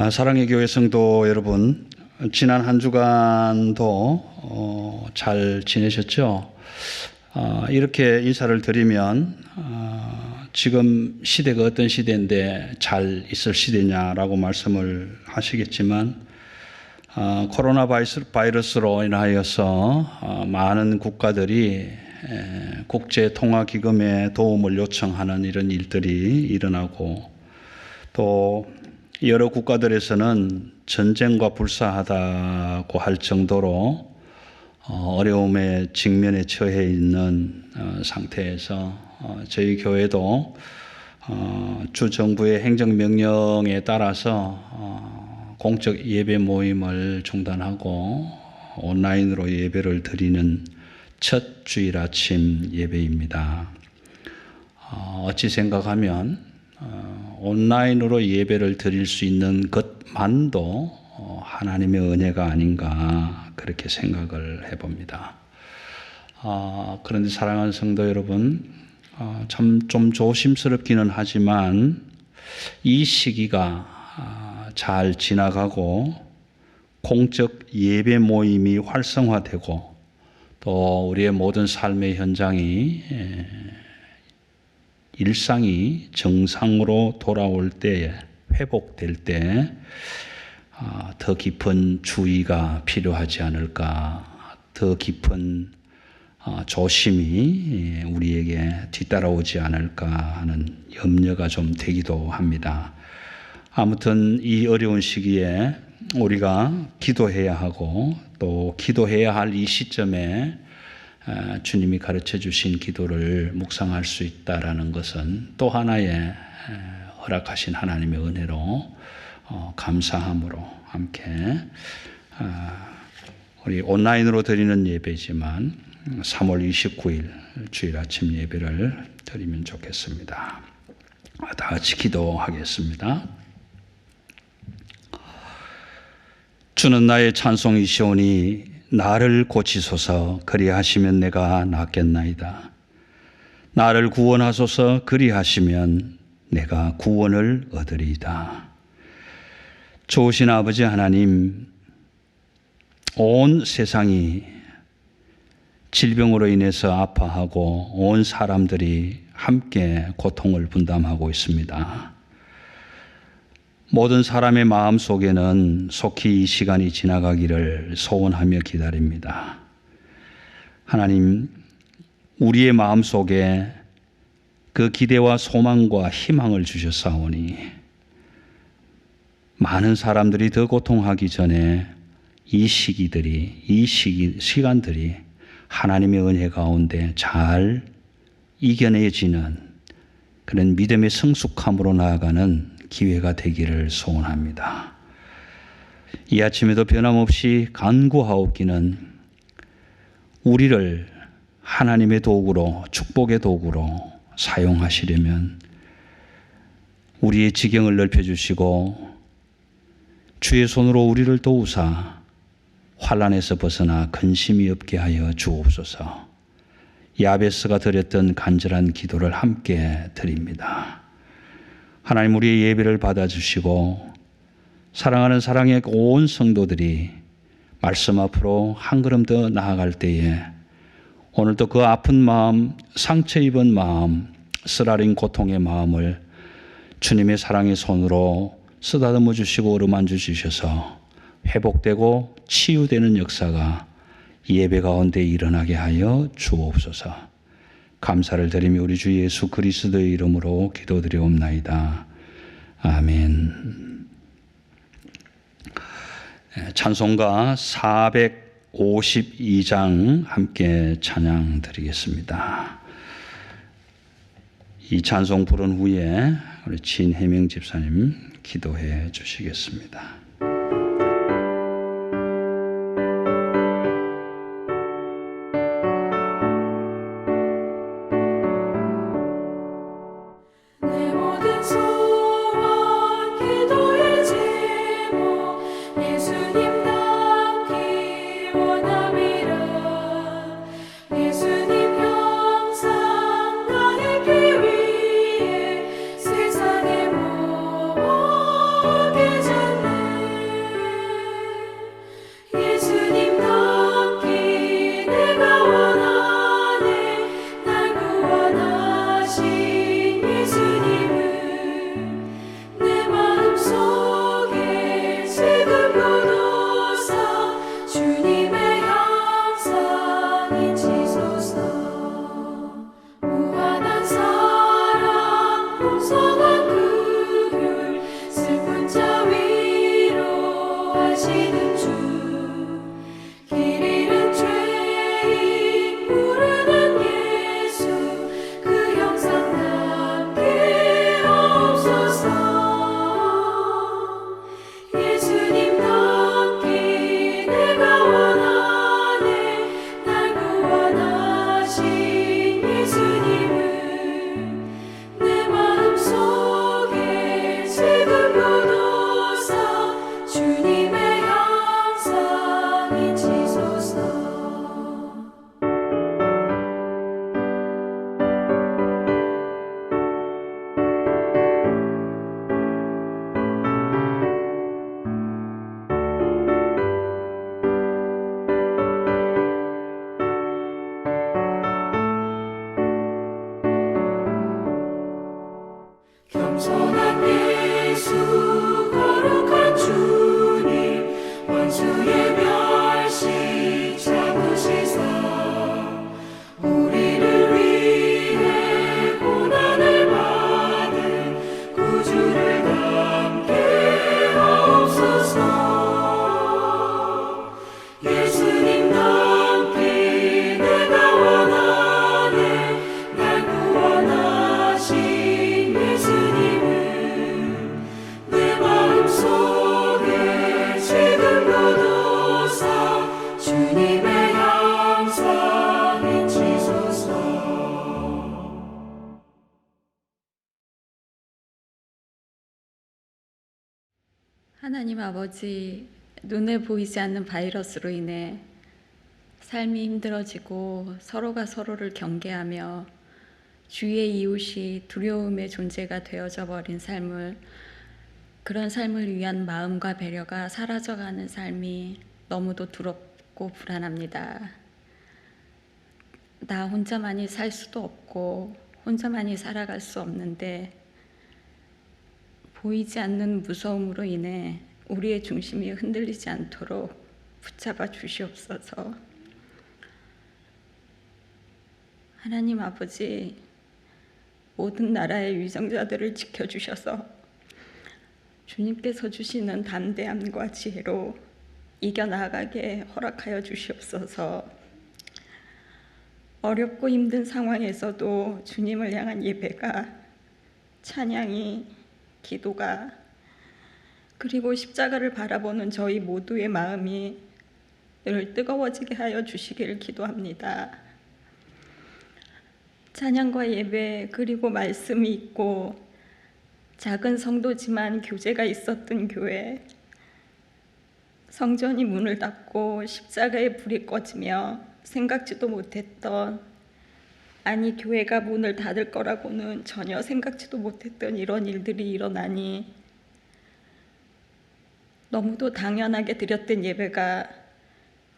사랑의 교회 성도 여러분, 지난 한 주간도 잘 지내셨죠? 이렇게 인사를 드리면 지금 시대가 어떤 시대인데 잘 있을 시대냐라고 말씀을 하시겠지만 코로나 바이러스로 인하여서 많은 국가들이 국제통화기금의 도움을 요청하는 이런 일들이 일어나고 또 여러 국가들에서는 전쟁과 불사하다고 할 정도로 어려움에 직면에 처해 있는 상태에서 저희 교회도 주 정부의 행정명령에 따라서 공적 예배 모임을 중단하고 온라인으로 예배를 드리는 첫 주일 아침 예배입니다. 어찌 생각하면 온라인으로 예배를 드릴 수 있는 것만도 하나님의 은혜가 아닌가 그렇게 생각을 해봅니다. 그런데 사랑하는 성도 여러분, 참 좀 조심스럽기는 하지만 이 시기가 잘 지나가고 공적 예배 모임이 활성화되고 또 우리의 모든 삶의 현장이 일상이 정상으로 돌아올 때에 회복될 때 더 깊은 주의가 필요하지 않을까, 더 깊은 조심이 우리에게 뒤따라오지 않을까 하는 염려가 좀 되기도 합니다. 아무튼 이 어려운 시기에 우리가 기도해야 하고 또 기도해야 할 이 시점에 주님이 가르쳐 주신 기도를 묵상할 수 있다라는 것은 또 하나의 허락하신 하나님의 은혜로 감사함으로 함께 우리 온라인으로 드리는 예배지만 3월 29일 주일 아침 예배를 드리면 좋겠습니다. 다 같이 기도하겠습니다. 주는 나의 찬송이시오니 나를 고치소서. 그리하시면 내가 낫겠나이다. 나를 구원하소서. 그리하시면 내가 구원을 얻으리이다. 좋으신 아버지 하나님, 온 세상이 질병으로 인해서 아파하고 온 사람들이 함께 고통을 분담하고 있습니다. 모든 사람의 마음 속에는 속히 이 시간이 지나가기를 소원하며 기다립니다. 하나님, 우리의 마음 속에 그 기대와 소망과 희망을 주셨사오니 많은 사람들이 더 고통하기 전에 이 시간들이 하나님의 은혜 가운데 잘 이겨내지는 그런 믿음의 성숙함으로 나아가는 기회가 되기를 소원합니다. 이 아침에도 변함없이 간구하옵기는 우리를 하나님의 도구로, 축복의 도구로 사용하시려면 우리의 지경을 넓혀주시고 주의 손으로 우리를 도우사 환난에서 벗어나 근심이 없게 하여 주옵소서. 야베스가 드렸던 간절한 기도를 함께 드립니다. 하나님, 우리의 예배를 받아주시고 사랑하는 사랑의 온 성도들이 말씀 앞으로 한 걸음 더 나아갈 때에 오늘도 그 아픈 마음, 상처 입은 마음, 쓰라린 고통의 마음을 주님의 사랑의 손으로 쓰다듬어 주시고 어루만져 주셔서 회복되고 치유되는 역사가 예배 가운데 일어나게 하여 주옵소서. 감사를 드리며 우리 주 예수 그리스도의 이름으로 기도드리옵나이다. 아멘. 찬송가 452장 함께 찬양 드리겠습니다. 이 찬송 부른 후에 우리 진혜명 집사님 기도해 주시겠습니다. 세상에 무엇이 하나님 아버지, 눈에 보이지 않는 바이러스로 인해 삶이 힘들어지고 서로가 서로를 경계하며 주위의 이웃이 두려움의 존재가 되어져 버린 그런 삶을 위한 마음과 배려가 사라져가는 삶이 너무도 두렵고 불안합니다. 나 혼자만이 살 수도 없고 혼자만이 살아갈 수 없는데 보이지 않는 무서움으로 인해 우리의 중심이 흔들리지 않도록 붙잡아 주시옵소서. 하나님 아버지, 모든 나라의 위정자들을 지켜주셔서 주님께서 주시는 담대함과 지혜로 이겨나가게 허락하여 주시옵소서. 어렵고 힘든 상황에서도 주님을 향한 예배가, 찬양이, 기도가, 그리고 십자가를 바라보는 저희 모두의 마음이 늘 뜨거워지게 하여 주시기를 기도합니다. 찬양과 예배 그리고 말씀이 있고 작은 성도지만 교제가 있었던 교회, 성전이 문을 닫고 십자가의 불이 꺼지며 생각지도 못했던, 아니 교회가 문을 닫을 거라고는 전혀 생각지도 못했던 이런 일들이 일어나니 너무도 당연하게 드렸던 예배가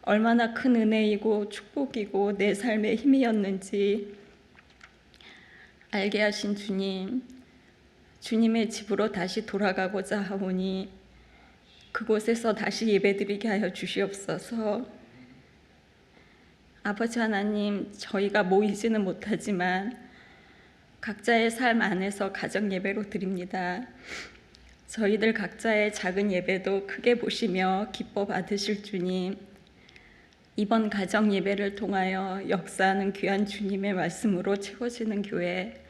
얼마나 큰 은혜이고 축복이고 내 삶의 힘이었는지 알게 하신 주님, 주님의 집으로 다시 돌아가고자 하오니 그곳에서 다시 예배드리게 하여 주시옵소서. 아버지 하나님, 저희가 모이지는 못하지만 각자의 삶 안에서 가정 예배로 드립니다. 저희들 각자의 작은 예배도 크게 보시며 기뻐 받으실 주님, 이번 가정 예배를 통하여 역사하는 귀한 주님의 말씀으로 채워지는 교회,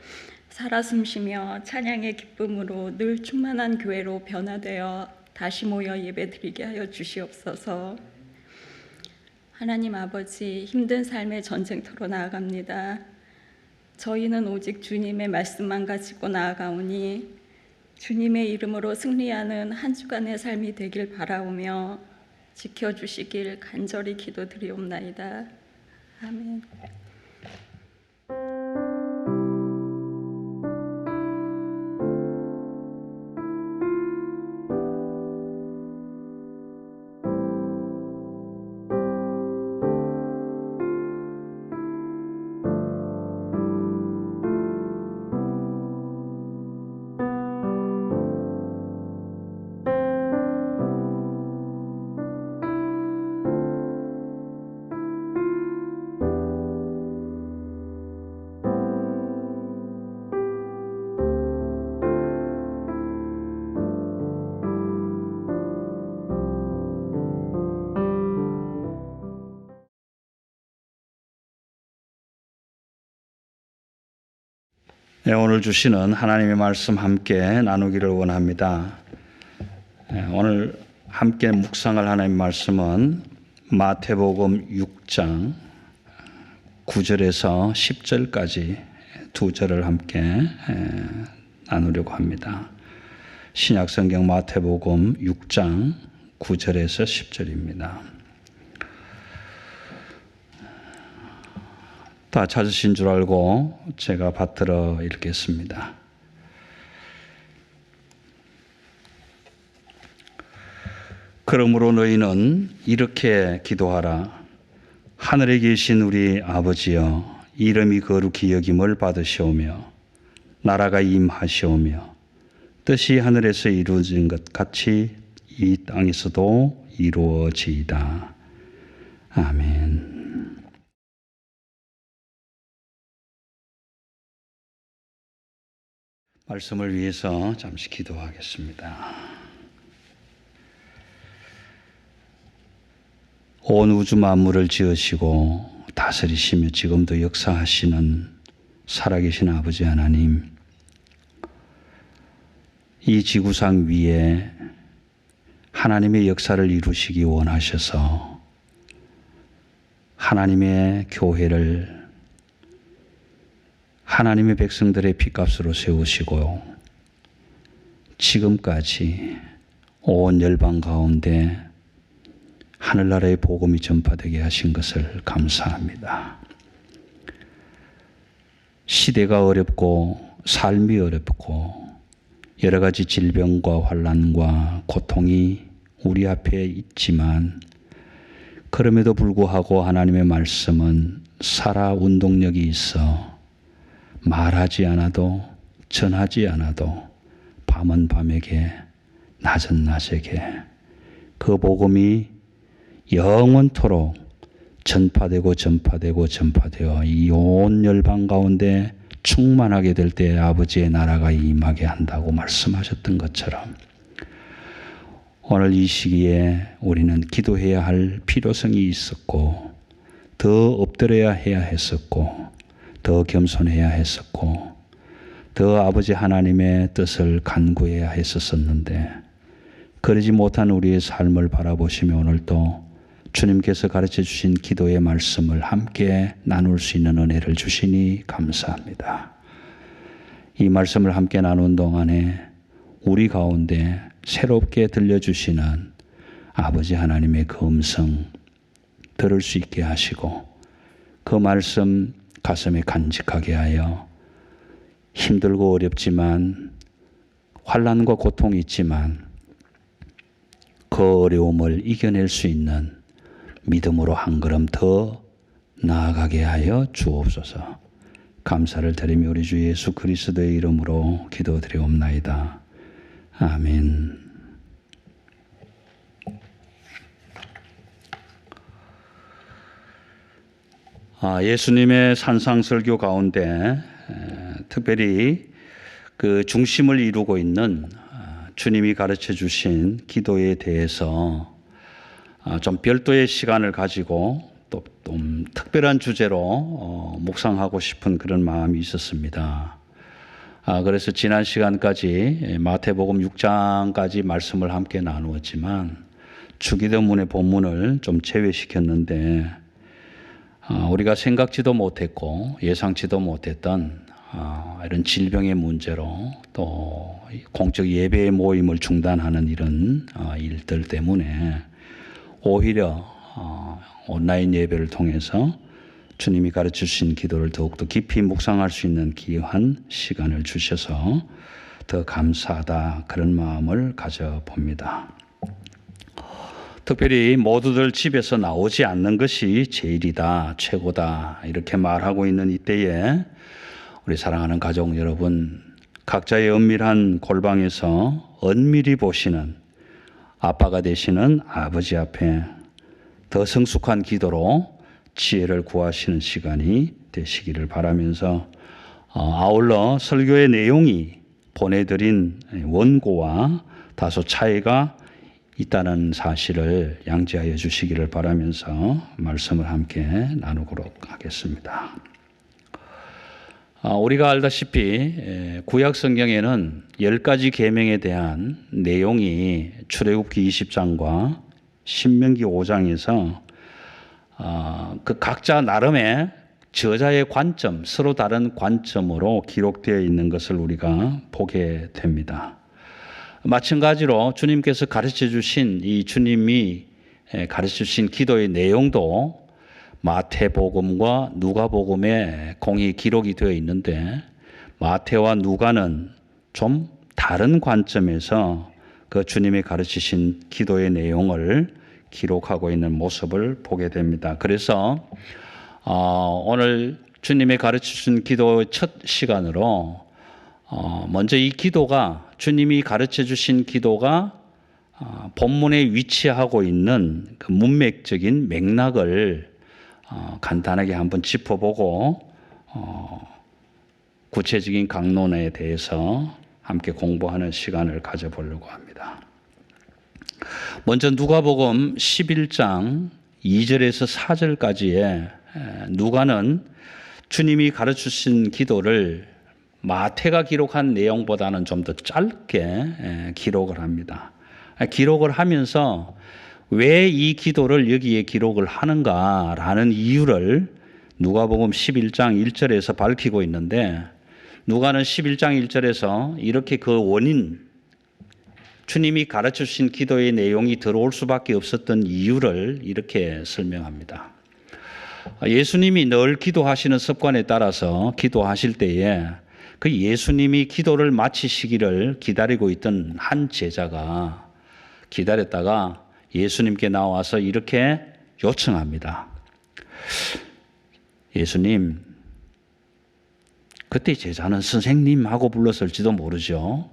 살아 숨쉬며 찬양의 기쁨으로 늘 충만한 교회로 변화되어 다시 모여 예배드리게 하여 주시옵소서. 하나님 아버지, 힘든 삶의 전쟁터로 나아갑니다. 저희는 오직 주님의 말씀만 가지고 나아가오니 주님의 이름으로 승리하는 한 주간의 삶이 되길 바라오며 지켜주시길 간절히 기도드리옵나이다. 아멘. 네, 오늘 주시는 하나님의 말씀 함께 나누기를 원합니다. 오늘 함께 묵상할 하나님의 말씀은 마태복음 6장 9절에서 10절까지 두 절을 함께 나누려고 합니다. 신약성경 마태복음 6장 9절에서 10절입니다. 다 찾으신 줄 알고 제가 받들어 읽겠습니다. 그러므로 너희는 이렇게 기도하라. 하늘에 계신 우리 아버지여, 이름이 거룩히 여김을 받으시오며 나라가 임하시오며 뜻이 하늘에서 이루어진 것 같이 이 땅에서도 이루어지이다. 아멘. 말씀을 위해서 잠시 기도하겠습니다. 온 우주 만물을 지으시고 다스리시며 지금도 역사하시는 살아계신 아버지 하나님, 이 지구상 위에 하나님의 역사를 이루시기 원하셔서 하나님의 교회를 하나님의 백성들의 핏값으로 세우시고 지금까지 온 열방 가운데 하늘나라의 복음이 전파되게 하신 것을 감사합니다. 시대가 어렵고 삶이 어렵고 여러 가지 질병과 환난과 고통이 우리 앞에 있지만 그럼에도 불구하고 하나님의 말씀은 살아 운동력이 있어 말하지 않아도 전하지 않아도 밤은 밤에게 낮은 낮에게 그 복음이 영원토록 전파되고 이 온 열방 가운데 충만하게 될 때 아버지의 나라가 임하게 한다고 말씀하셨던 것처럼 오늘 이 시기에 우리는 기도해야 할 필요성이 있었고 더 엎드려야 해야 했었고 더 겸손해야 했었고 더 아버지 하나님의 뜻을 간구해야 했었는데 그러지 못한 우리의 삶을 바라보시며 오늘도 주님께서 가르쳐 주신 기도의 말씀을 함께 나눌 수 있는 은혜를 주시니 감사합니다. 이 말씀을 함께 나눈 동안에 우리 가운데 새롭게 들려주시는 아버지 하나님의 그 음성 들을 수 있게 하시고 그 말씀 가슴에 간직하게 하여 힘들고 어렵지만 환난과 고통이 있지만 그 어려움을 이겨낼 수 있는 믿음으로 한 걸음 더 나아가게 하여 주옵소서. 감사를 드리며 우리 주 예수 그리스도의 이름으로 기도드리옵나이다. 아멘. 예수님의 산상설교 가운데 특별히 그 중심을 이루고 있는 주님이 가르쳐 주신 기도에 대해서 좀 별도의 시간을 가지고 또 특별한 주제로 묵상하고 싶은 그런 마음이 있었습니다. 그래서 지난 시간까지 마태복음 6장까지 말씀을 함께 나누었지만 주기도문의 본문을 좀 제외시켰는데 우리가 생각지도 못했고 예상치도 못했던 이런 질병의 문제로 또 공적 예배의 모임을 중단하는 이런 일들 때문에 오히려 온라인 예배를 통해서 주님이 가르쳐 주신 기도를 더욱더 깊이 묵상할 수 있는 귀한 시간을 주셔서 더 감사하다 그런 마음을 가져봅니다. 특별히 모두들 집에서 나오지 않는 것이 제일이다, 최고다 이렇게 말하고 있는 이때에 우리 사랑하는 가족 여러분, 각자의 은밀한 골방에서 은밀히 보시는 아빠가 되시는 아버지 앞에 더 성숙한 기도로 지혜를 구하시는 시간이 되시기를 바라면서 아울러 설교의 내용이 보내드린 원고와 다소 차이가 있다는 사실을 양지하여 주시기를 바라면서 말씀을 함께 나누도록 하겠습니다. 우리가 알다시피 구약 성경에는 10가지 계명에 대한 내용이 출애굽기 20장과 신명기 5장에서 그 각자 나름의 저자의 관점, 서로 다른 관점으로 기록되어 있는 것을 우리가 보게 됩니다. 마찬가지로 주님께서 가르쳐 주신 이 주님이 가르쳐 주신 기도의 내용도 마태복음과 누가복음에 공히 기록이 되어 있는데 마태와 누가는 좀 다른 관점에서 그 주님이 가르치신 기도의 내용을 기록하고 있는 모습을 보게 됩니다. 그래서 오늘 주님이 가르치신 기도의 첫 시간으로 먼저 이 기도가 주님이 가르쳐 주신 기도가 본문에 위치하고 있는 그 문맥적인 맥락을 간단하게 한번 짚어보고 구체적인 강론에 대해서 함께 공부하는 시간을 가져보려고 합니다. 먼저 누가복음 11장 2절에서 4절까지의 누가는 주님이 가르치신 기도를 마태가 기록한 내용보다는 좀 더 짧게 기록을 합니다. 기록을 하면서 왜 이 기도를 여기에 기록을 하는가라는 이유를 누가복음 11장 1절에서 밝히고 있는데 누가는 11장 1절에서 이렇게 그 원인, 주님이 가르쳐 주신 기도의 내용이 들어올 수밖에 없었던 이유를 이렇게 설명합니다. 예수님이 늘 기도하시는 습관에 따라서 기도하실 때에 그 예수님이 기도를 마치시기를 기다리고 있던 한 제자가 기다렸다가 예수님께 나와서 이렇게 요청합니다. 예수님, 그때 제자는 선생님하고 불렀을지도 모르죠.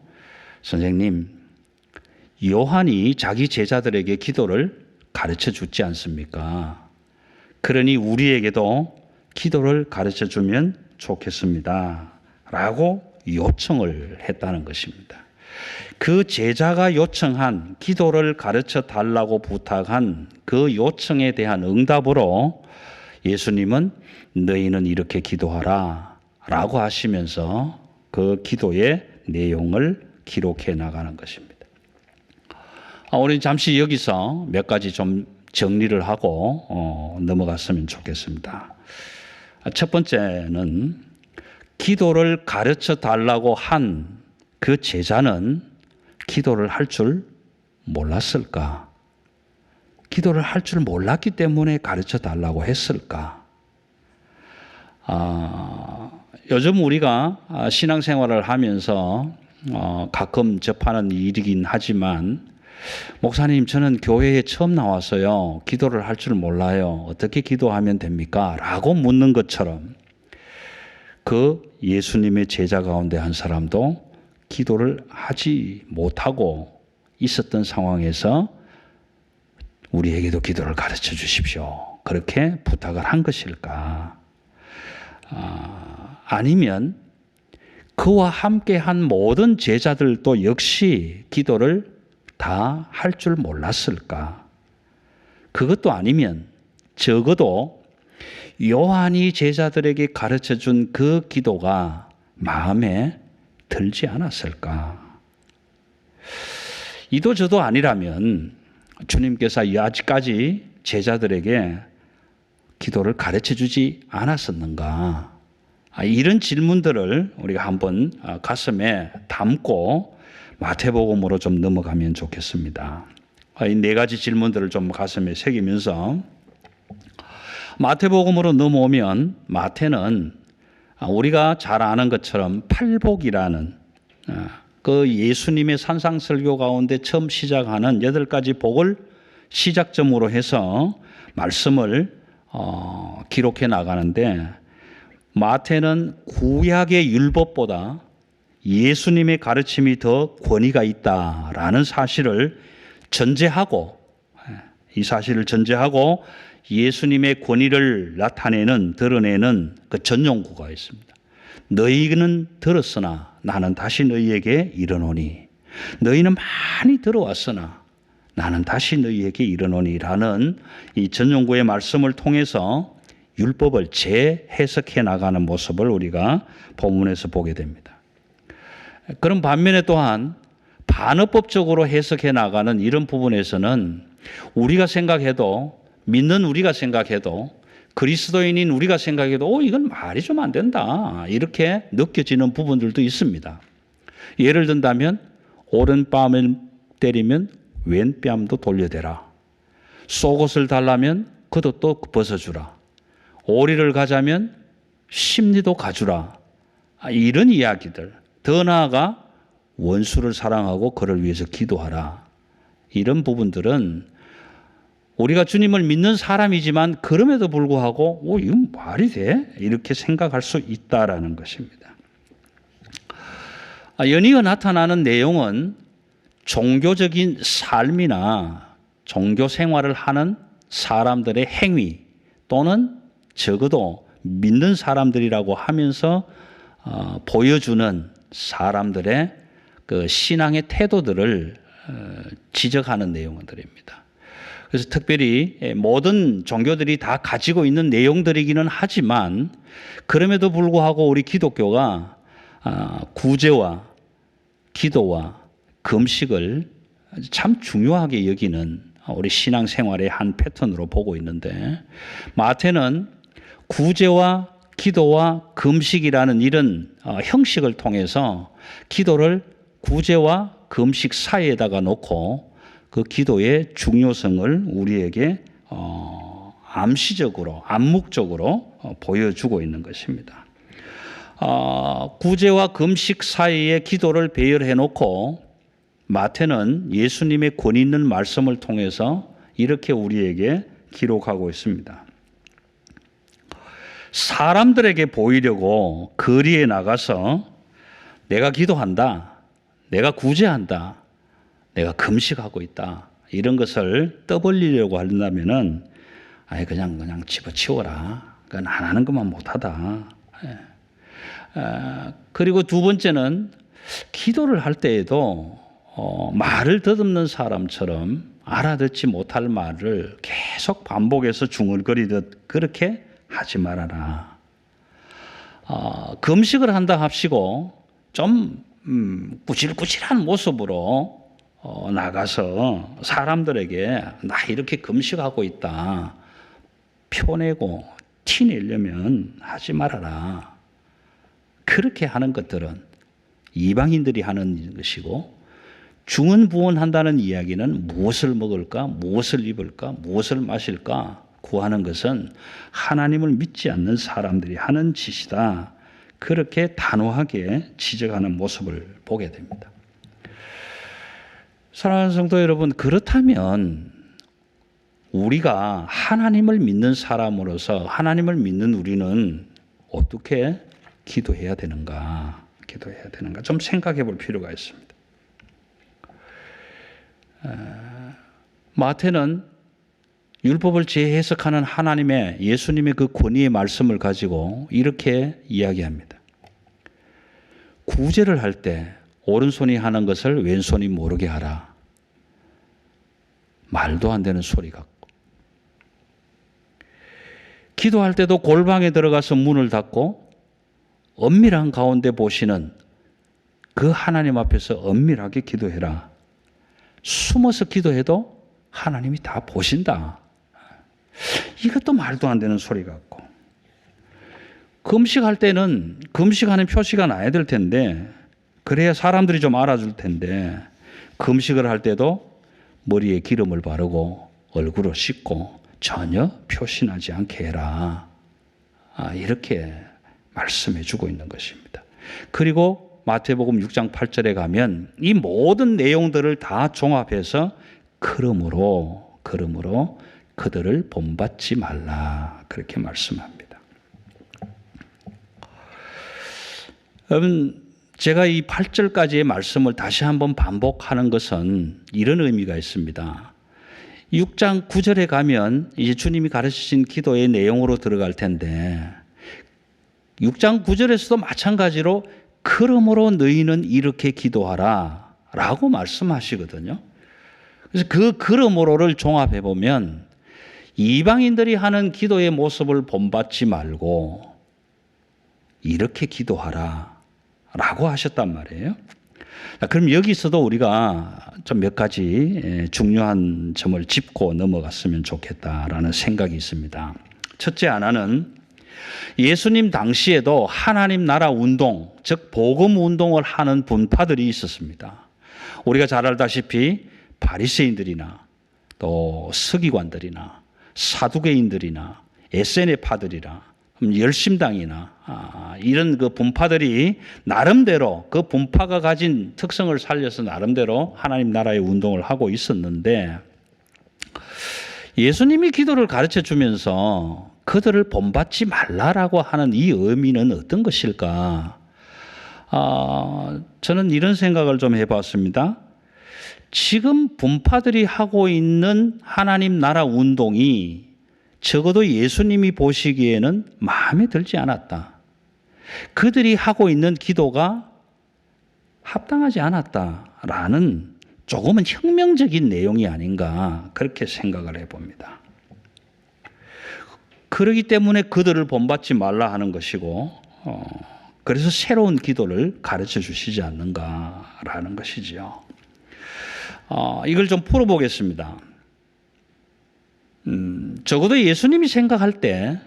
선생님, 요한이 자기 제자들에게 기도를 가르쳐 주지 않습니까? 그러니 우리에게도 기도를 가르쳐 주면 좋겠습니다. 라고 요청을 했다는 것입니다. 그 제자가 요청한 기도를 가르쳐 달라고 부탁한 그 요청에 대한 응답으로 예수님은 너희는 이렇게 기도하라 라고 하시면서 그 기도의 내용을 기록해 나가는 것입니다. 우리 잠시 여기서 몇 가지 좀 정리를 하고 넘어갔으면 좋겠습니다. 첫 번째는 기도를 가르쳐 달라고 한 그 제자는 기도를 할 줄 몰랐을까? 기도를 할 줄 몰랐기 때문에 가르쳐 달라고 했을까? 요즘 우리가 신앙생활을 하면서 가끔 접하는 일이긴 하지만 목사님, 저는 교회에 처음 나왔어요. 기도를 할 줄 몰라요. 어떻게 기도하면 됩니까? 라고 묻는 것처럼 그 예수님의 제자 가운데 한 사람도 기도를 하지 못하고 있었던 상황에서 우리에게도 기도를 가르쳐 주십시오. 그렇게 부탁을 한 것일까? 아니면 그와 함께 한 모든 제자들도 역시 기도를 다 할 줄 몰랐을까? 그것도 아니면 적어도 요한이 제자들에게 가르쳐 준 그 기도가 마음에 들지 않았을까? 이도 저도 아니라면 주님께서 아직까지 제자들에게 기도를 가르쳐 주지 않았었는가? 이런 질문들을 우리가 한번 가슴에 담고 마태복음으로 좀 넘어가면 좋겠습니다. 이 네 가지 질문들을 좀 가슴에 새기면서 마태복음으로 넘어오면 마태는 우리가 잘 아는 것처럼 팔복이라는 그 예수님의 산상설교 가운데 처음 시작하는 8가지 복을 시작점으로 해서 말씀을 기록해 나가는데 마태는 구약의 율법보다 예수님의 가르침이 더 권위가 있다라는 사실을 전제하고 이 사실을 전제하고 예수님의 권위를 나타내는 드러내는 그 전용구가 있습니다. 너희는 들었으나 나는 다시 너희에게 이르노니 너희는 많이 들어왔으나 나는 다시 너희에게 이르노니라는 이 전용구의 말씀을 통해서 율법을 재해석해 나가는 모습을 우리가 본문에서 보게 됩니다. 그런 반면에 또한 반어법적으로 해석해 나가는 이런 부분에서는 우리가 생각해도, 믿는 우리가 생각해도, 그리스도인인 우리가 생각해도 이건 말이 좀 안 된다 이렇게 느껴지는 부분들도 있습니다. 예를 든다면 오른 뺨을 때리면 왼 뺨도 돌려대라. 속옷을 달라면 겉옷도 벗어주라. 오리를 가자면 심리도 가주라. 이런 이야기들. 더 나아가 원수를 사랑하고 그를 위해서 기도하라. 이런 부분들은 우리가 주님을 믿는 사람이지만 그럼에도 불구하고 이건 말이 돼? 이렇게 생각할 수 있다라는 것입니다. 연이어 나타나는 내용은 종교적인 삶이나 종교 생활을 하는 사람들의 행위 또는 적어도 믿는 사람들이라고 하면서 보여주는 사람들의 그 신앙의 태도들을 지적하는 내용들입니다. 그래서 특별히 모든 종교들이 다 가지고 있는 내용들이기는 하지만 그럼에도 불구하고 우리 기독교가 구제와 기도와 금식을 참 중요하게 여기는 우리 신앙생활의 한 패턴으로 보고 있는데, 마태는 구제와 기도와 금식이라는 이런 형식을 통해서 기도를 구제와 금식 사이에다가 놓고 그 기도의 중요성을 우리에게 암시적으로, 암묵적으로 보여주고 있는 것입니다. 구제와 금식 사이에 기도를 배열해 놓고 마태는 예수님의 권위 있는 말씀을 통해서 이렇게 우리에게 기록하고 있습니다. 사람들에게 보이려고 거리에 나가서 내가 기도한다, 내가 구제한다, 내가 금식하고 있다, 이런 것을 떠벌리려고 한다면은 그냥 집어치워라. 그건 안 하는 것만 못하다. 그리고 두 번째는 기도를 할 때에도 말을 더듬는 사람처럼 알아듣지 못할 말을 계속 반복해서 중얼거리듯 그렇게 하지 말아라. 금식을 한다 합시고 좀 꾸질꾸질한 모습으로 나가서 사람들에게 나 이렇게 금식하고 있다 표내고 티내려면 하지 말아라. 그렇게 하는 것들은 이방인들이 하는 것이고, 중언부언한다는 이야기는 무엇을 먹을까, 무엇을 입을까, 무엇을 마실까 구하는 것은 하나님을 믿지 않는 사람들이 하는 짓이다. 그렇게 단호하게 지적하는 모습을 보게 됩니다. 사랑하는 성도 여러분, 그렇다면 우리가 하나님을 믿는 사람으로서 하나님을 믿는 우리는 어떻게 기도해야 되는가? 좀 생각해 볼 필요가 있습니다. 마태는 율법을 재해석하는 하나님의, 예수님의 그 권위의 말씀을 가지고 이렇게 이야기합니다. 구제를 할 때 오른손이 하는 것을 왼손이 모르게 하라. 말도 안 되는 소리 같고. 기도할 때도 골방에 들어가서 문을 닫고 엄밀한 가운데 보시는 그 하나님 앞에서 엄밀하게 기도해라. 숨어서 기도해도 하나님이 다 보신다. 이것도 말도 안 되는 소리 같고. 금식할 때는 금식하는 표시가 나야 될 텐데, 그래야 사람들이 좀 알아줄 텐데, 금식을 할 때도 머리에 기름을 바르고 얼굴을 씻고 전혀 표시나지 않게 해라. 이렇게 말씀해 주고 있는 것입니다. 그리고 마태복음 6장 8절에 가면 이 모든 내용들을 다 종합해서 그러므로 그들을 본받지 말라. 그렇게 말씀합니다. 여러분, 제가 이 8절까지의 말씀을 다시 한번 반복하는 것은 이런 의미가 있습니다. 6장 9절에 가면 이제 주님이 가르치신 기도의 내용으로 들어갈 텐데, 6장 9절에서도 마찬가지로 그러므로 너희는 이렇게 기도하라 라고 말씀하시거든요. 그래서 그 그러므로를 종합해 보면 이방인들이 하는 기도의 모습을 본받지 말고 이렇게 기도하라 라고 하셨단 말이에요. 그럼 여기서도 우리가 좀 몇 가지 중요한 점을 짚고 넘어갔으면 좋겠다라는 생각이 있습니다. 첫째 하나는 예수님 당시에도 하나님 나라 운동, 즉 복음 운동을 하는 분파들이 있었습니다. 우리가 잘 알다시피 바리새인들이나 또 서기관들이나 사두개인들이나 SNF파들이나 열심당이나 이런 그 분파들이 나름대로 그 분파가 가진 특성을 살려서 나름대로 하나님 나라의 운동을 하고 있었는데 예수님이 기도를 가르쳐 주면서 그들을 본받지 말라라고 하는 이 의미는 어떤 것일까? 저는 이런 생각을 좀 해봤습니다. 지금 분파들이 하고 있는 하나님 나라 운동이 적어도 예수님이 보시기에는 마음에 들지 않았다. 그들이 하고 있는 기도가 합당하지 않았다라는 조금은 혁명적인 내용이 아닌가 그렇게 생각을 해봅니다. 그렇기 때문에 그들을 본받지 말라 하는 것이고 그래서 새로운 기도를 가르쳐 주시지 않는가라는 것이지요. 이걸 좀 풀어보겠습니다. 적어도 예수님이 생각할 때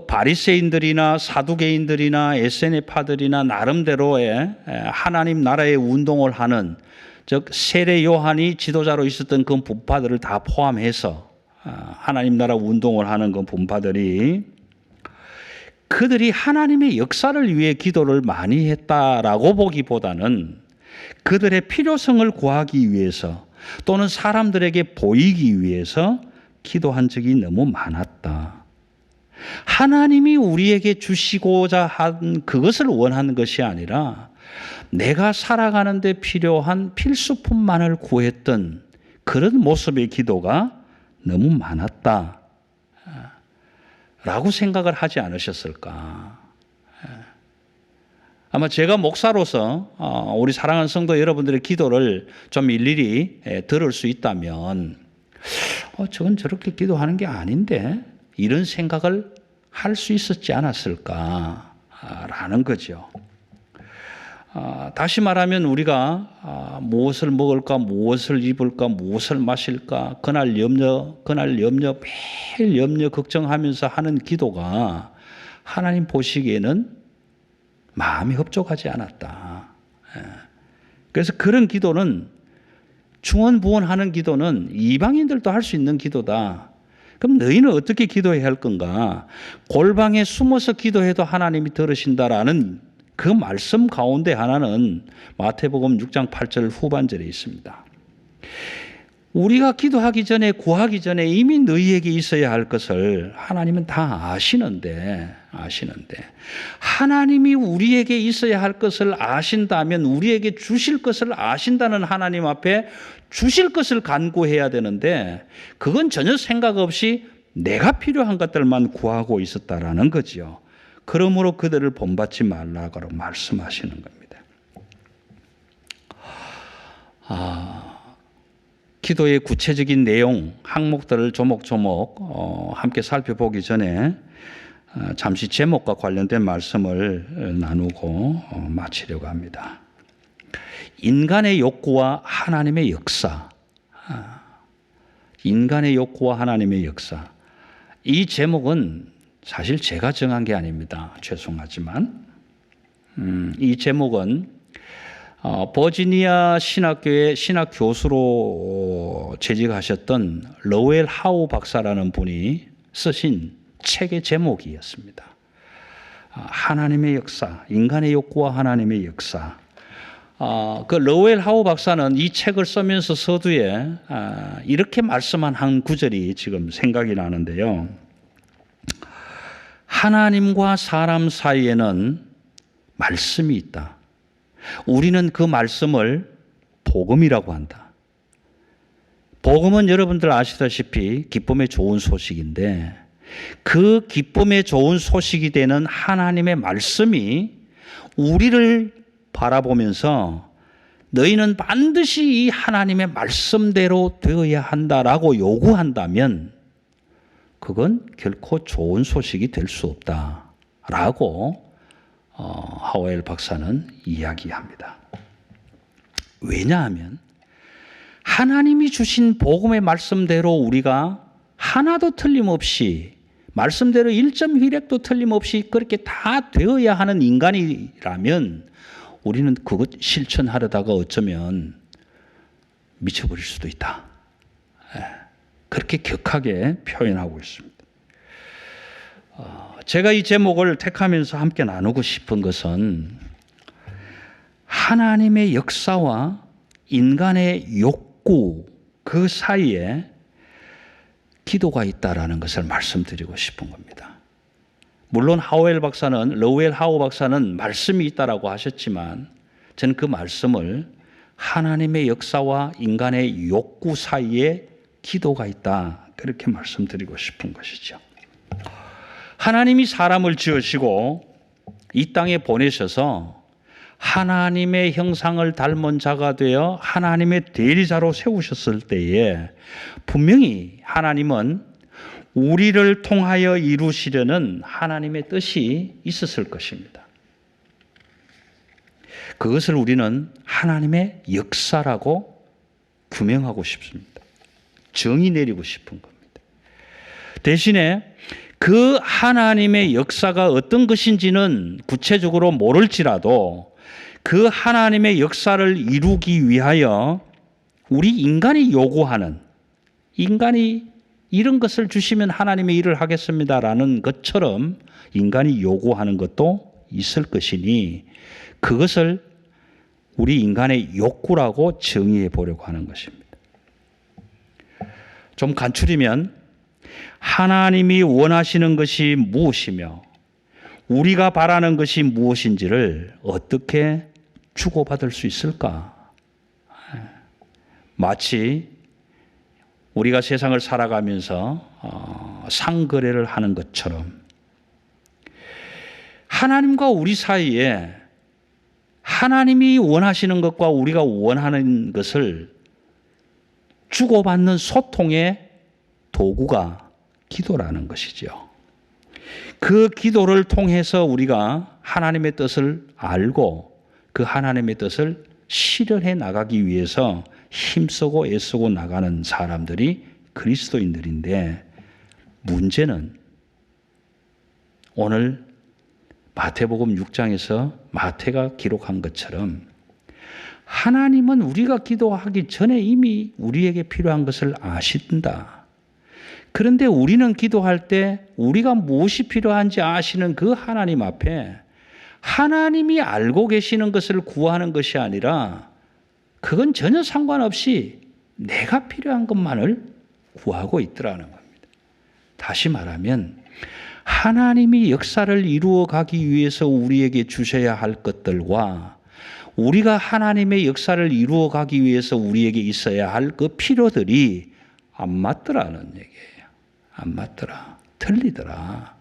바리새인들이나 사두개인들이나 SNF파들이나 나름대로의 하나님 나라의 운동을 하는 즉 세례 요한이 지도자로 있었던 그 분파들을 다 포함해서 하나님 나라 운동을 하는 그 분파들이 그들이 하나님의 역사를 위해 기도를 많이 했다라고 보기보다는 그들의 필요성을 구하기 위해서 또는 사람들에게 보이기 위해서 기도한 적이 너무 많았다. 하나님이 우리에게 주시고자 한 그것을 원하는 것이 아니라 내가 살아가는 데 필요한 필수품만을 구했던 그런 모습의 기도가 너무 많았다 라고 생각을 하지 않으셨을까. 아마 제가 목사로서 우리 사랑하는 성도 여러분들의 기도를 좀 일일이 들을 수 있다면 저건 저렇게 기도하는 게 아닌데 이런 생각을 할 수 있었지 않았을까라는 거죠. 다시 말하면 우리가 무엇을 먹을까, 무엇을 입을까, 무엇을 마실까, 그날 염려, 매일 염려, 걱정하면서 하는 기도가 하나님 보시기에는 마음이 흡족하지 않았다. 그래서 그런 기도는 중언부언하는 기도는 이방인들도 할 수 있는 기도다. 그럼 너희는 어떻게 기도해야 할 건가? 골방에 숨어서 기도해도 하나님이 들으신다라는 그 말씀 가운데 하나는 마태복음 6장 8절 후반절에 있습니다. 우리가 기도하기 전에 구하기 전에 이미 너희에게 있어야 할 것을 하나님은 다 아시는데 하나님이 우리에게 있어야 할 것을 아신다면 우리에게 주실 것을 아신다는 하나님 앞에 주실 것을 간구해야 되는데 그건 전혀 생각 없이 내가 필요한 것들만 구하고 있었다라는 거죠. 그러므로 그들을 본받지 말라고 말씀하시는 겁니다. 기도의 구체적인 내용, 항목들을 조목조목 함께 살펴보기 전에 잠시 제목과 관련된 말씀을 나누고 마치려고 합니다. 인간의 욕구와 하나님의 역사. 인간의 욕구와 하나님의 역사. 이 제목은 사실 제가 정한 게 아닙니다. 죄송하지만. 이 제목은 버지니아 신학교의 신학 교수로 재직하셨던 러웰 하우 박사라는 분이 쓰신 책의 제목이었습니다. 하나님의 역사, 인간의 욕구와 하나님의 역사. 그 러웰 하우 박사는 이 책을 쓰면서 서두에 이렇게 말씀한 한 구절이 지금 생각이 나는데요. 하나님과 사람 사이에는 말씀이 있다. 우리는 그 말씀을 복음이라고 한다. 복음은 여러분들 아시다시피 기쁨의 좋은 소식인데 그 기쁨의 좋은 소식이 되는 하나님의 말씀이 우리를 바라보면서 너희는 반드시 이 하나님의 말씀대로 되어야 한다라고 요구한다면 그건 결코 좋은 소식이 될 수 없다라고 하오엘 박사는 이야기합니다. 왜냐하면 하나님이 주신 복음의 말씀대로 우리가 하나도 틀림없이 말씀대로 1점1획도 틀림없이 그렇게 다 되어야 하는 인간이라면 우리는 그것 실천하려다가 어쩌면 미쳐버릴 수도 있다. 그렇게 격하게 표현하고 있습니다. 제가 이 제목을 택하면서 함께 나누고 싶은 것은 하나님의 역사와 인간의 욕구 그 사이에 기도가 있다라는 것을 말씀드리고 싶은 겁니다. 물론 러웰 하오 박사는 말씀이 있다라고 하셨지만 저는 그 말씀을 하나님의 역사와 인간의 욕구 사이에 기도가 있다 그렇게 말씀드리고 싶은 것이죠. 하나님이 사람을 지으시고 이 땅에 보내셔서 하나님의 형상을 닮은 자가 되어 하나님의 대리자로 세우셨을 때에 분명히 하나님은 우리를 통하여 이루시려는 하나님의 뜻이 있었을 것입니다. 그것을 우리는 하나님의 역사라고 규명하고 싶습니다. 정의 내리고 싶은 겁니다. 대신에 그 하나님의 역사가 어떤 것인지는 구체적으로 모를지라도 그 하나님의 역사를 이루기 위하여 우리 인간이 요구하는 인간이 이런 것을 주시면 하나님의 일을 하겠습니다라는 것처럼 인간이 요구하는 것도 있을 것이니 그것을 우리 인간의 욕구라고 정의해 보려고 하는 것입니다. 좀 간추리면 하나님이 원하시는 것이 무엇이며 우리가 바라는 것이 무엇인지를 어떻게 주고받을 수 있을까? 마치 우리가 세상을 살아가면서 상거래를 하는 것처럼 하나님과 우리 사이에 하나님이 원하시는 것과 우리가 원하는 것을 주고받는 소통의 도구가 기도라는 것이죠. 그 기도를 통해서 우리가 하나님의 뜻을 알고 그 하나님의 뜻을 실현해 나가기 위해서 힘쓰고 애쓰고 나가는 사람들이 그리스도인들인데 문제는 오늘 마태복음 6장에서 마태가 기록한 것처럼 하나님은 우리가 기도하기 전에 이미 우리에게 필요한 것을 아신다. 그런데 우리는 기도할 때 우리가 무엇이 필요한지 아시는 그 하나님 앞에 하나님이 알고 계시는 것을 구하는 것이 아니라 그건 전혀 상관없이 내가 필요한 것만을 구하고 있더라는 겁니다. 다시 말하면 하나님이 역사를 이루어 가기 위해서 우리에게 주셔야 할 것들과 우리가 하나님의 역사를 이루어 가기 위해서 우리에게 있어야 할 그 필요들이 안 맞더라는 얘기예요. 안 맞더라. 틀리더라.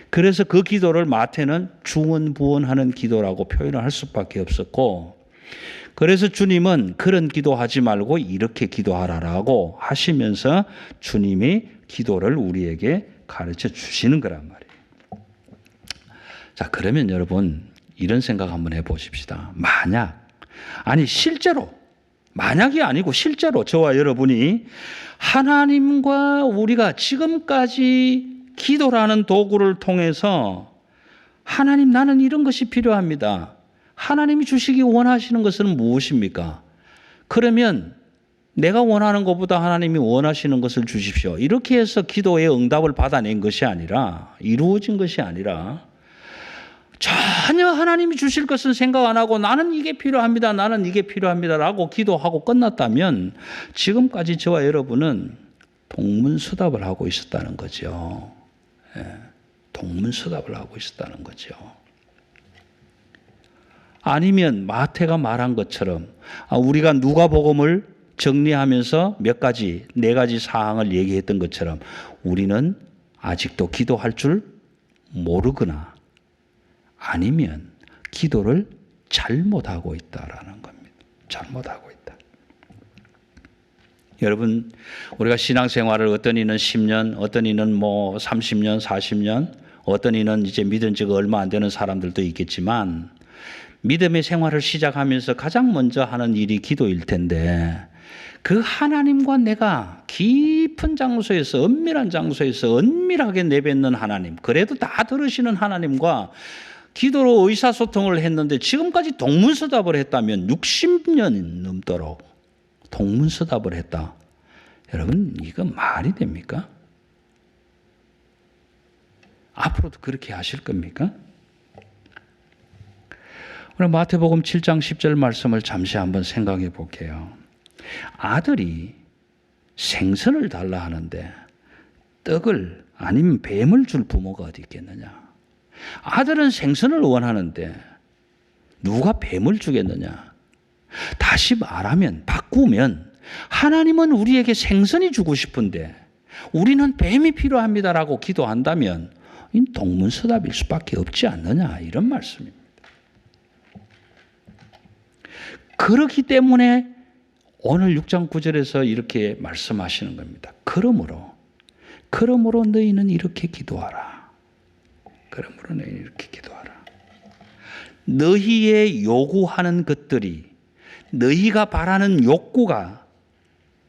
그래서 그 기도를 마태는 중언부언하는 기도라고 표현을 할 수밖에 없었고 그래서 주님은 그런 기도하지 말고 이렇게 기도하라라고 하시면서 주님이 기도를 우리에게 가르쳐 주시는 거란 말이에요. 자, 그러면 여러분 이런 생각 한번 해보십시다. 실제로 만약이 아니고 실제로 저와 여러분이 하나님과 우리가 지금까지 기도라는 도구를 통해서 하나님 나는 이런 것이 필요합니다. 하나님이 주시기 원하시는 것은 무엇입니까? 그러면 내가 원하는 것보다 하나님이 원하시는 것을 주십시오. 이렇게 해서 기도의 응답을 받아낸 것이 아니라 이루어진 것이 아니라 전혀 하나님이 주실 것은 생각 안 하고 나는 이게 필요합니다. 나는 이게 필요합니다라고 기도하고 끝났다면 지금까지 저와 여러분은 동문서답을 하고 있었다는 거죠. 동문서답을 하고 있었다는 거죠. 아니면 마태가 말한 것처럼 우리가 누가복음을 정리하면서 네 가지 사항을 얘기했던 것처럼 우리는 아직도 기도할 줄 모르거나 아니면 기도를 잘못하고 있다라는 겁니다. 잘못하고 있다. 여러분, 우리가 신앙생활을 어떤 이는 10년, 어떤 이는 뭐 30년, 40년, 어떤 이는 이제 믿은 지가 얼마 안 되는 사람들도 있겠지만 믿음의 생활을 시작하면서 가장 먼저 하는 일이 기도일 텐데 그 하나님과 내가 깊은 장소에서 은밀한 장소에서 은밀하게 내뱉는 하나님, 그래도 다 들으시는 하나님과 기도로 의사소통을 했는데 지금까지 동문서답을 했다면 60년 넘도록 동문서답을 했다. 여러분, 이거 말이 됩니까? 앞으로도 그렇게 하실 겁니까? 오늘 마태복음 7장 10절 말씀을 잠시 한번 생각해 볼게요. 아들이 생선을 달라 하는데 떡을 아니면 뱀을 줄 부모가 어디 있겠느냐? 아들은 생선을 원하는데 누가 뱀을 주겠느냐? 다시 말하면 바꾸면 하나님은 우리에게 생선이 주고 싶은데 우리는 뱀이 필요합니다라고 기도한다면 동문서답일 수밖에 없지 않느냐, 이런 말씀입니다. 그렇기 때문에 오늘 6장 9절에서 이렇게 말씀하시는 겁니다. 그러므로 너희는 이렇게 기도하라. 그러므로 너희는 이렇게 기도하라. 너희의 요구하는 것들이, 너희가 바라는 욕구가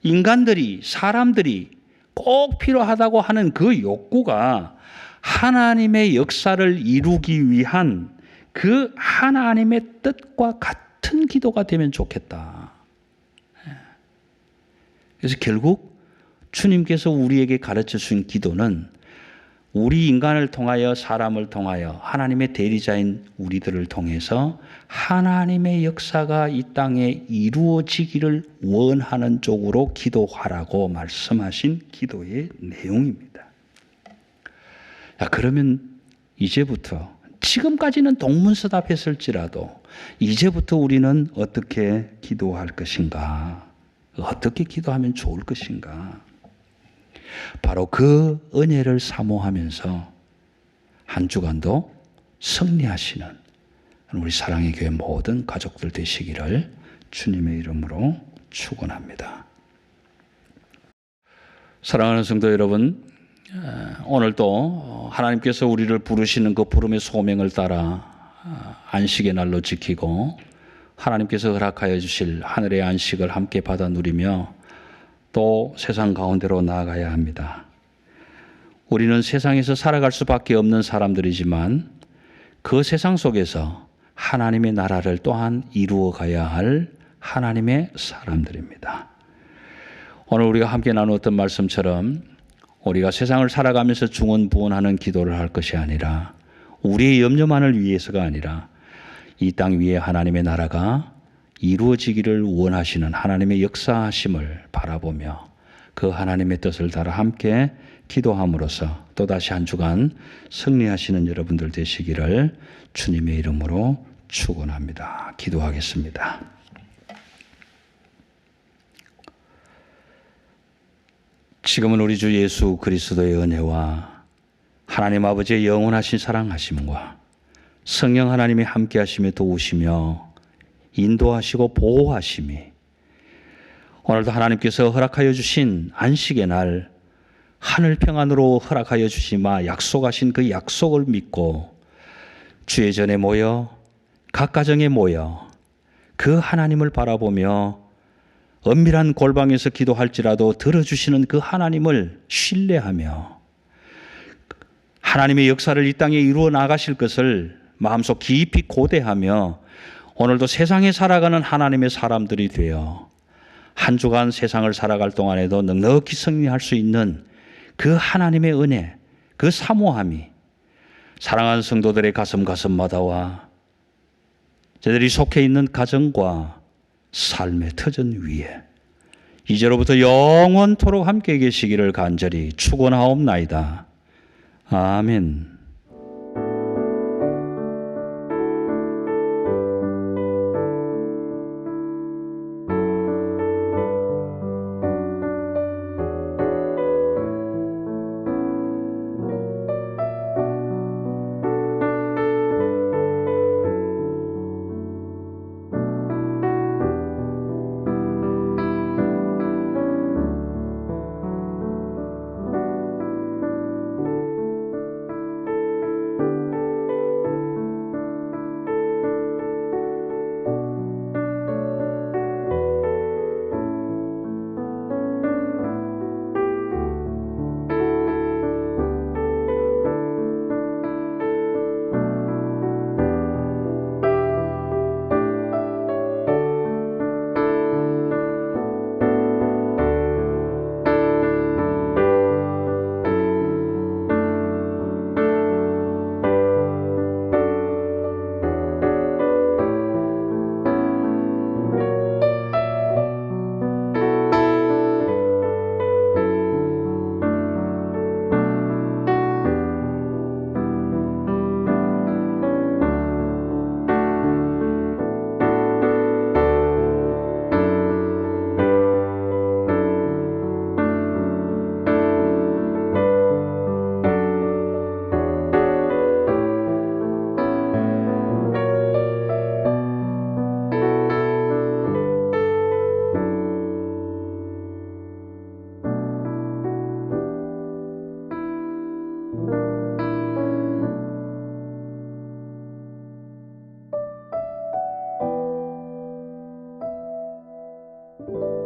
인간들이, 사람들이 꼭 필요하다고 하는 그 욕구가 하나님의 역사를 이루기 위한 그 하나님의 뜻과 같은 기도가 되면 좋겠다. 그래서 결국 주님께서 우리에게 가르쳐 주신 기도는 우리 인간을 통하여, 사람을 통하여, 하나님의 대리자인 우리들을 통해서 하나님의 역사가 이 땅에 이루어지기를 원하는 쪽으로 기도하라고 말씀하신 기도의 내용입니다. 그러면 이제부터, 지금까지는 동문서답했을지라도 이제부터 우리는 어떻게 기도할 것인가? 어떻게 기도하면 좋을 것인가? 바로 그 은혜를 사모하면서 한 주간도 승리하시는 우리 사랑의 교회 모든 가족들 되시기를 주님의 이름으로 축원합니다. 사랑하는 성도 여러분, 오늘도 하나님께서 우리를 부르시는 그 부름의 소명을 따라 안식의 날로 지키고 하나님께서 허락하여 주실 하늘의 안식을 함께 받아 누리며 또 세상 가운데로 나아가야 합니다. 우리는 세상에서 살아갈 수밖에 없는 사람들이지만 그 세상 속에서 하나님의 나라를 또한 이루어 가야 할 하나님의 사람들입니다. 오늘 우리가 함께 나누었던 말씀처럼 우리가 세상을 살아가면서 중언부언하는 기도를 할 것이 아니라 우리의 염려만을 위해서가 아니라 이 땅 위에 하나님의 나라가 이루어지기를 원하시는 하나님의 역사하심을 바라보며 그 하나님의 뜻을 따라 함께 기도함으로써 또다시 한 주간 승리하시는 여러분들 되시기를 주님의 이름으로 축원합니다. 기도하겠습니다. 지금은 우리 주 예수 그리스도의 은혜와 하나님 아버지의 영원하신 사랑하심과 성령 하나님이 함께 하시며 도우시며 인도하시고 보호하심이 오늘도 하나님께서 허락하여 주신 안식의 날 하늘 평안으로 허락하여 주시마 약속하신 그 약속을 믿고 주의 전에 모여 각 가정에 모여 그 하나님을 바라보며 은밀한 골방에서 기도할지라도 들어주시는 그 하나님을 신뢰하며 하나님의 역사를 이 땅에 이루어 나가실 것을 마음속 깊이 고대하며 오늘도 세상에 살아가는 하나님의 사람들이 되어 한 주간 세상을 살아갈 동안에도 넉넉히 승리할 수 있는 그 하나님의 은혜, 그 사모함이 사랑하는 성도들의 가슴마다와 저들이 속해 있는 가정과 삶의 터전 위에 이제로부터 영원토록 함께 계시기를 간절히 축원하옵나이다. 아멘. 있습니다.